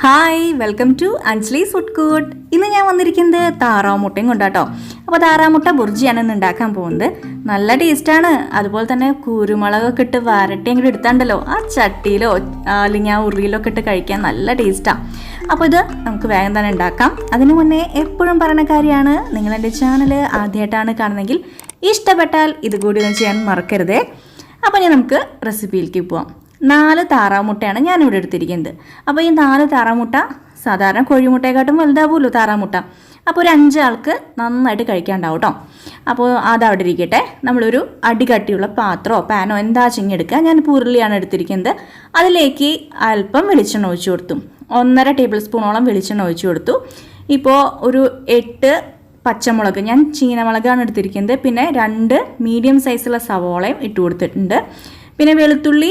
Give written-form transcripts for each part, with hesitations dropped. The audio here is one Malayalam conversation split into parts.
Hi, welcome to Anjali's food court. ഇന്ന് ഞാൻ വന്നിരിക്കുന്നത് താറാവ് മുട്ടയും കൊണ്ടാട്ടോ. അപ്പോൾ താറാവ് മുട്ട ബുർജിയാണ് ഇന്ന് ഉണ്ടാക്കാൻ പോകുന്നത്. നല്ല ടേസ്റ്റാണ്. അതുപോലെ തന്നെ കുരുമുളകൊക്കെ ഇട്ട് വരട്ടി അങ്ങോട്ട് എടുത്താണ്ടല്ലോ, ആ ചട്ടിയിലോ അല്ലെങ്കിൽ ആ ഉരുളിയിലൊക്കെ ഇട്ട് കഴിക്കാൻ നല്ല ടേസ്റ്റാണ്. അപ്പോൾ ഇത് നമുക്ക് വേഗം തന്നെ ഉണ്ടാക്കാം. അതിനു മുന്നേ എപ്പോഴും പറയുന്ന കാര്യമാണ്, നിങ്ങളെൻ്റെ ചാനൽ ആദ്യമായിട്ടാണ് കാണുന്നതെങ്കിൽ ഇഷ്ടപ്പെട്ടാൽ ഇതുകൂടി ഒന്ന് ചെയ്യാൻ മറക്കരുതേ. അപ്പോൾ ഇനി നമുക്ക് റെസിപ്പിയിലേക്ക് പോവാം. 4 താറാവ് മുട്ടയാണ് ഞാനിവിടെ എടുത്തിരിക്കുന്നത്. അപ്പോൾ ഈ 4 താറാവ് മുട്ട സാധാരണ കോഴിമുട്ടയെക്കാട്ടും വലുതാവുമല്ലോ താറാവ് മുട്ട. അപ്പോൾ ഒരു 5 ആൾക്ക് നന്നായിട്ട് കഴിക്കാനുണ്ടാവും കേട്ടോ. അപ്പോൾ അതവിടെ ഇരിക്കട്ടെ. നമ്മളൊരു അടികട്ടിയുള്ള പാത്രമോ പാനോ എന്താ ചിങ്ങെടുക്കുക. ഞാൻ ഉരുളിയാണ് എടുത്തിരിക്കുന്നത്. അതിലേക്ക് അല്പം വെളിച്ചെണ്ണ ഒഴിച്ചു കൊടുത്തു. 1.5 ടേബിൾ സ്പൂണോളം വെളിച്ചെണ്ണ ഒഴിച്ചു കൊടുത്തു. ഇപ്പോൾ ഒരു 8 പച്ചമുളക്, ഞാൻ ചീനമുളകാണ് എടുത്തിരിക്കുന്നത്. പിന്നെ 2 മീഡിയം സൈസുള്ള സവോളയും ഇട്ട് കൊടുത്തിട്ടുണ്ട്. പിന്നെ വെളുത്തുള്ളി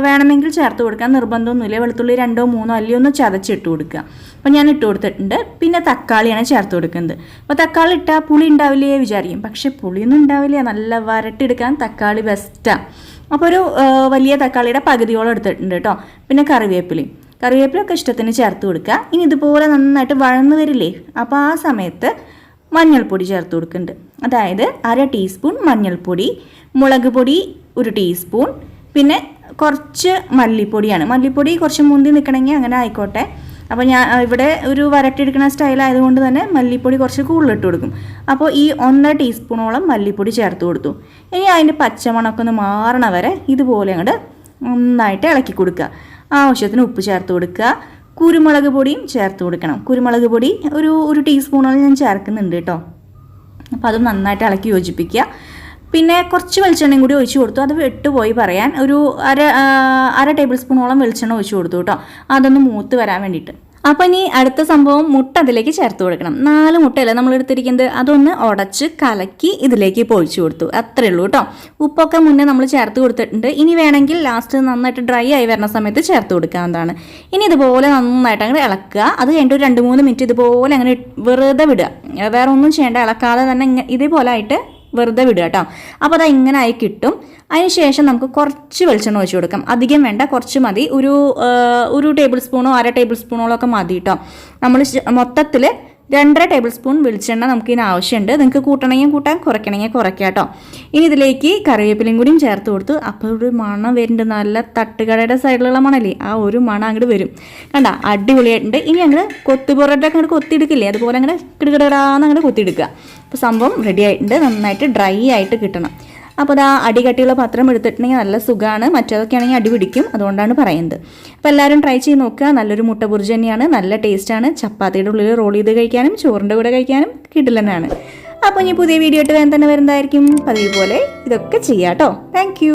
വേണമെങ്കിൽ ചേർത്ത് കൊടുക്കാൻ നിർബന്ധമൊന്നുമില്ല. വെളുത്തുള്ളി 2 3 അല്ലയോ ഒന്ന് ചതച്ചിട്ട് കൊടുക്കുക. അപ്പോൾ ഞാൻ ഇട്ട് കൊടുത്തിട്ടുണ്ട്. പിന്നെ തക്കാളിയാണ് ചേർത്ത് കൊടുക്കുന്നത്. അപ്പോൾ തക്കാളി ഇട്ടാൽ പുളി ഉണ്ടാവില്ലേ വിചാരിക്കും, പക്ഷേ പുളിയൊന്നും ഉണ്ടാവില്ല. നല്ല വരട്ടിയെടുക്കാൻ തക്കാളി ബെസ്റ്റാണ്. അപ്പോൾ ഒരു വലിയ തക്കാളിയുടെ പകുതിയോളം എടുത്തിട്ടുണ്ട് കേട്ടോ. പിന്നെ കറിവേപ്പിലൊക്കെ ഇഷ്ടത്തിന് ചേർത്ത് കൊടുക്കുക. ഇനി ഇതുപോലെ നന്നായിട്ട് വഴന്ന് വരില്ലേ, അപ്പോൾ ആ സമയത്ത് മഞ്ഞൾപ്പൊടി ചേർത്ത് കൊടുക്കുന്നുണ്ട്. അതായത് 1/2 ടീസ്പൂൺ മഞ്ഞൾപ്പൊടി, മുളക് പൊടി 1 ടീസ്പൂൺ, പിന്നെ കുറച്ച് മല്ലിപ്പൊടി കുറച്ച് മുന്തി നിൽക്കണമെങ്കിൽ അങ്ങനെ ആയിക്കോട്ടെ. അപ്പോൾ ഞാൻ ഇവിടെ ഒരു വരട്ടിയെടുക്കുന്ന സ്റ്റൈലായതുകൊണ്ട് തന്നെ മല്ലിപ്പൊടി കുറച്ച് കൂടുതലിട്ട് കൊടുക്കും. അപ്പോൾ ഈ 1.5 ടീസ്പൂണോളം മല്ലിപ്പൊടി ചേർത്ത് കൊടുത്തു. ഇനി അതിൻ്റെ പച്ചമണമൊക്കെ ഒന്ന് മാറണ വരെ ഇതുപോലെ അങ്ങോട്ട് നന്നായിട്ട് ഇളക്കി കൊടുക്കുക. ആവശ്യത്തിന് ഉപ്പ് ചേർത്ത് കൊടുക്കുക. കുരുമുളക് പൊടിയും ചേർത്ത് കൊടുക്കണം. കുരുമുളക് പൊടി ഒരു ടീസ്പൂണോളം ഞാൻ ചേർക്കുന്നുണ്ട് കേട്ടോ. അപ്പോൾ അത് നന്നായിട്ട് ഇളക്കി യോജിപ്പിക്കുക. പിന്നെ കുറച്ച് വെളിച്ചെണ്ണയും കൂടി ഒഴിച്ച് കൊടുത്തു. അത് വിട്ടുപോയി പറയാൻ, ഒരു അര ടേബിൾ സ്പൂണോളം വെളിച്ചെണ്ണ ഒഴിച്ച് കൊടുത്തു കേട്ടോ, അതൊന്ന് മൂത്ത് വരാൻ വേണ്ടിയിട്ട്. അപ്പോൾ ഇനി അടുത്ത സംഭവം മുട്ട അതിലേക്ക് ചേർത്ത് കൊടുക്കണം. 4 മുട്ടയല്ലേ നമ്മൾ എടുത്തിരിക്കുന്നത്, അതൊന്ന് ഉടച്ച് കലക്കി ഇതിലേക്ക് പൊഴിച്ചു കൊടുത്തു. അത്രയേ ഉള്ളൂ കേട്ടോ. ഉപ്പൊക്കെ മുന്നേ നമ്മൾ ചേർത്ത് കൊടുത്തിട്ടുണ്ട്. ഇനി വേണമെങ്കിൽ ലാസ്റ്റ് നന്നായിട്ട് ഡ്രൈ ആയി വരുന്ന സമയത്ത് ചേർത്ത് കൊടുക്കാവുന്നതാണ്. ഇനി ഇതുപോലെ നന്നായിട്ട് അങ്ങനെ ഇളക്കുക. അത് കഴിഞ്ഞിട്ട് ഒരു 2-3 മിനിറ്റ് ഇതുപോലെ അങ്ങനെ വെറുതെ വിടുക. വേറെ ഒന്നും ചെയ്യേണ്ട, ഇളക്കാതെ തന്നെ ഇതേപോലെ ആയിട്ട് വെറുതെ വിടുക കേട്ടോ. അപ്പോൾ അത് ഇങ്ങനെ ആയി കിട്ടും. അതിന് ശേഷം നമുക്ക് കുറച്ച് വെളിച്ചെണ്ണ ഒഴിച്ച് കൊടുക്കാം. അധികം വേണ്ട, കുറച്ച് മതി. ഒരു ടേബിൾ സ്പൂണോ 1/2 ടേബിൾ സ്പൂണോളം ഒക്കെ മതി കേട്ടോ. നമ്മൾ മൊത്തത്തിൽ 2.5 ടേബിൾ സ്പൂൺ വെളിച്ചെണ്ണ നമുക്ക് ഇതിന് ആവശ്യമുണ്ട്. നിങ്ങൾക്ക് കൂട്ടണമെങ്കിൽ കൂട്ടാം, കുറയ്ക്കണമെങ്കിൽ കുറയ്ക്കാം കേട്ടോ. ഇനി ഇതിലേക്ക് കറിവേപ്പിലയും കൂടിയും ചേർത്ത് കൊടുത്തു. അപ്പോൾ ഒരു മണം വരുന്നുണ്ട്, നല്ല തട്ടുകടയുടെ സൈഡിലുള്ള മണല്ലേ, ആ ഒരു മണം അങ്ങോട്ട് വരും. കണ്ട, അടിപൊളിയായിട്ടുണ്ട്. ഇനി ഞങ്ങൾ പൊറോട്ടയൊക്കെ അങ്ങോട്ട് കൊത്തിയെടുക്കില്ലേ, അതുപോലെ അങ്ങനെ കിടുകിടാന്ന് അങ്ങനെ കൊത്തിയെടുക്കുക. അപ്പോൾ സംഭവം റെഡി ആയിട്ടുണ്ട്. നന്നായിട്ട് ഡ്രൈ ആയിട്ട് കിട്ടണം. അപ്പോൾ അത് ആ അടികട്ടിയുള്ള പാത്രം എടുത്തിട്ടുണ്ടെങ്കിൽ നല്ല സുഖമാണ്. മറ്റേതൊക്കെ ആണെങ്കിൽ അടി പിടിക്കും, അതുകൊണ്ടാണ് പറയുന്നത്. അപ്പോൾ എല്ലാവരും ട്രൈ ചെയ്ത് നോക്കുക. നല്ലൊരു മുട്ട ബുർജി തന്നെയാണ്, നല്ല ടേസ്റ്റാണ്. ചപ്പാത്തിയുടെ ഉള്ളിൽ റോൾ ചെയ്ത് കഴിക്കാനും ചോറിൻ്റെ കൂടെ കഴിക്കാനും കിടിലനാണ്. അപ്പോൾ ഇനി പുതിയ വീഡിയോ ആയിട്ട് വേഗം തന്നെ വരുന്നതായിരിക്കും. പതിവ് പോലെ ഇതൊക്കെ ചെയ്യാം കേട്ടോ. Thank you.